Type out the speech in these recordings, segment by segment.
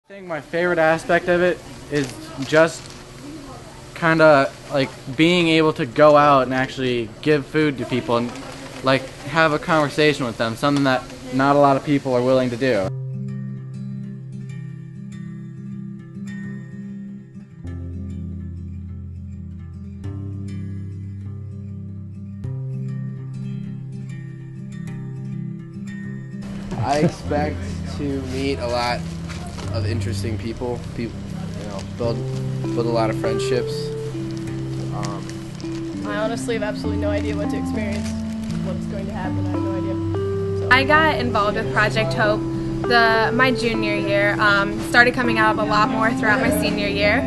I think my favorite aspect of it is just kind of like being able to go out and actually give food to people and like have a conversation with them, something that not a lot of people are willing to do. I expect to meet a lot of interesting people, build a lot of friendships. I honestly have absolutely no idea what to experience, what's going to happen. I have no idea. So. I got involved with Project Hope my junior year. Started coming out a lot more throughout my senior year.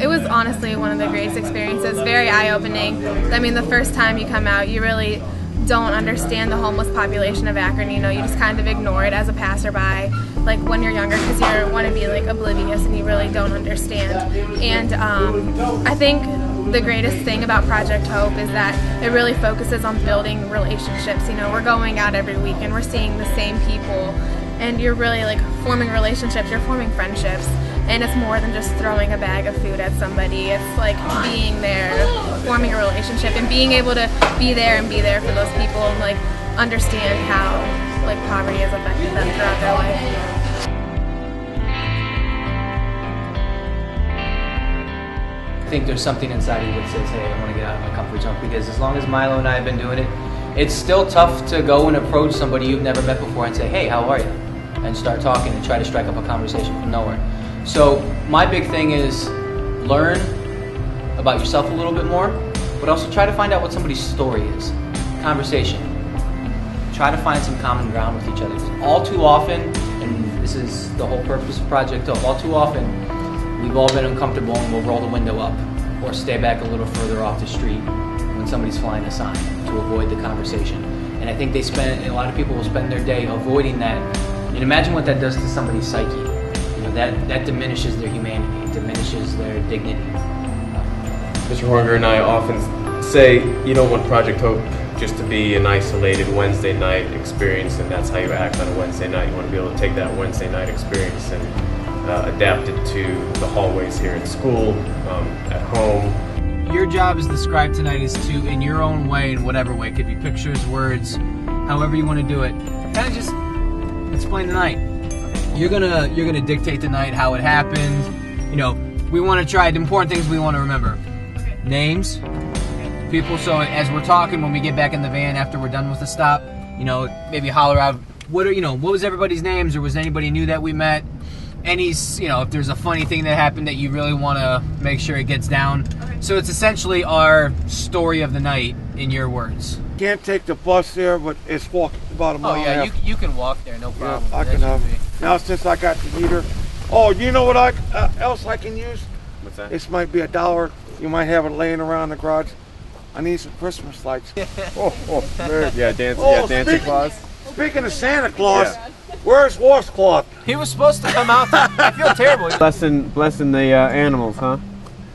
It was honestly one of the greatest experiences, very eye-opening. I mean, the first time you come out, you really don't understand the homeless population of Akron. You know, you just kind of ignore it as a passerby, like when you're younger, because you want to be like oblivious and you really don't understand. And I think the greatest thing about Project Hope is that it really focuses on building relationships. You know, we're going out every week and we're seeing the same people, and you're really like forming relationships, you're forming friendships, and it's more than just throwing a bag of food at somebody. It's like being there, forming a relationship, and being able to be there for those people and like understand how like poverty has affected them throughout their life. I think there's something inside you that says, hey, I want to get out of my comfort zone, because as long as Milo and I have been doing it, it's still tough to go and approach somebody you've never met before and say, hey, how are you? And start talking and try to strike up a conversation from nowhere. So my big thing is learn about yourself a little bit more, but also try to find out what somebody's story is. Conversation. Try to find some common ground with each other. All too often, and this is the whole purpose of Project Hope, all too often, we've all been uncomfortable and we'll roll the window up or stay back a little further off the street when somebody's flying a sign to avoid the conversation. And I think a lot of people will spend their day avoiding that. And imagine what that does to somebody's psyche. You know, that diminishes their humanity, it diminishes their dignity. Mr. Horinger and I often say you don't want Project Hope just to be an isolated Wednesday night experience, and that's how you act on a Wednesday night. You want to be able to take that Wednesday night experience and adapt it to the hallways here at school, at home. Your job as the scribe tonight is to, in your own way, in whatever way, it could be pictures, words, however you want to do it, kind of just explain the night. You're gonna dictate the night, how it happened. You know, we want to try the important things we want to remember. Names, people. So as we're talking, when we get back in the van after we're done with the stop, you know, maybe holler out, what was everybody's names, or was anybody new that we met? If there's a funny thing that happened that you really want to make sure it gets down. Okay. So it's essentially our story of the night in your words. Can't take the bus there, but it's walking about a mile. Oh yeah, you can walk there, no problem. Yeah, I can now since I got the meter. Oh, you know what else I can use? What's that? This might be $1. You might have it laying around the garage. I need some Christmas lights. There. Yeah, Santa Claus. Speaking of Santa Claus, where's washcloth? He was supposed to come out. I feel terrible. Blessing the animals, huh?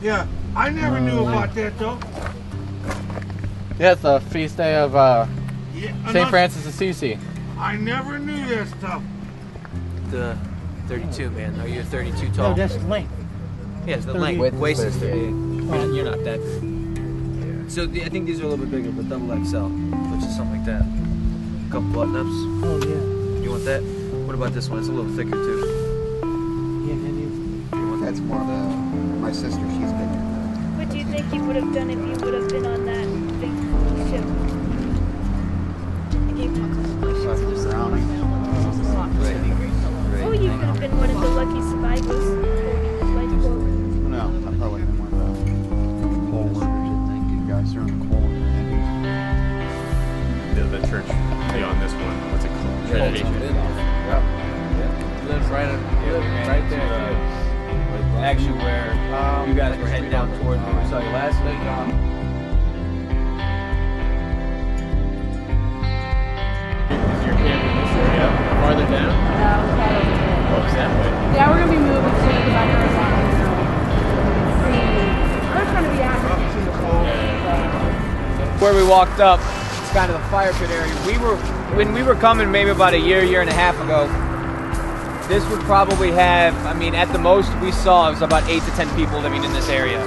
Yeah, I never knew about that though. Yeah, it's the feast day of St. Francis of Assisi. I never knew that stuff. The 32, man. Are you a 32 tall? No, that's length. Yeah, it's the length. Waist is 38. You're not that big. Yeah. So I think these are a little bit bigger, but double XL, which is something like that. A couple button-ups. Oh, yeah. You want that? What about this one? It's a little thicker, too. Yeah, You want That's more my sister, she's bigger. What do you think you would have done if you would have been on that big ship? Oh, you could have been one of the lucky survivors. No, I probably been one of the coal workers. Thank you guys are on the coal. The church beyond this one, what's it called? Trinity. Lives right there. Actually, where you guys were heading down towards where we saw you last week. Is your camp in this area farther down? No, Oh, that way. yeah, we're gonna be moving soon because I heard I'm trying to be active. Where we walked up, it's kind of the fire pit area. When we were coming maybe about a year and a half ago, this would probably have, I mean, at the most we saw it was about 8 to 10 people living in this area.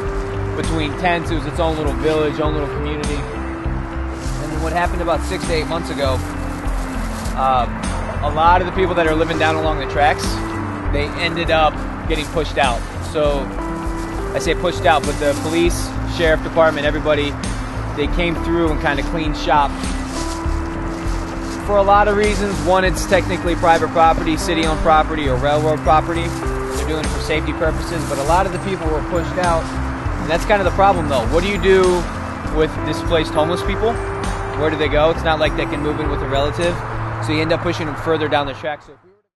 Between tents, it was its own little village, own little community. And then what happened about 6 to 8 months ago, a lot of the people that are living down along the tracks, they ended up getting pushed out. So I say pushed out, but the police, sheriff department, everybody, they came through and kind of cleaned shop. For a lot of reasons. One, it's technically private property, city-owned property, or railroad property. They're doing it for safety purposes, but a lot of the people were pushed out. And that's kind of the problem, though. What do you do with displaced homeless people? Where do they go? It's not like they can move in with a relative. So you end up pushing them further down the track. So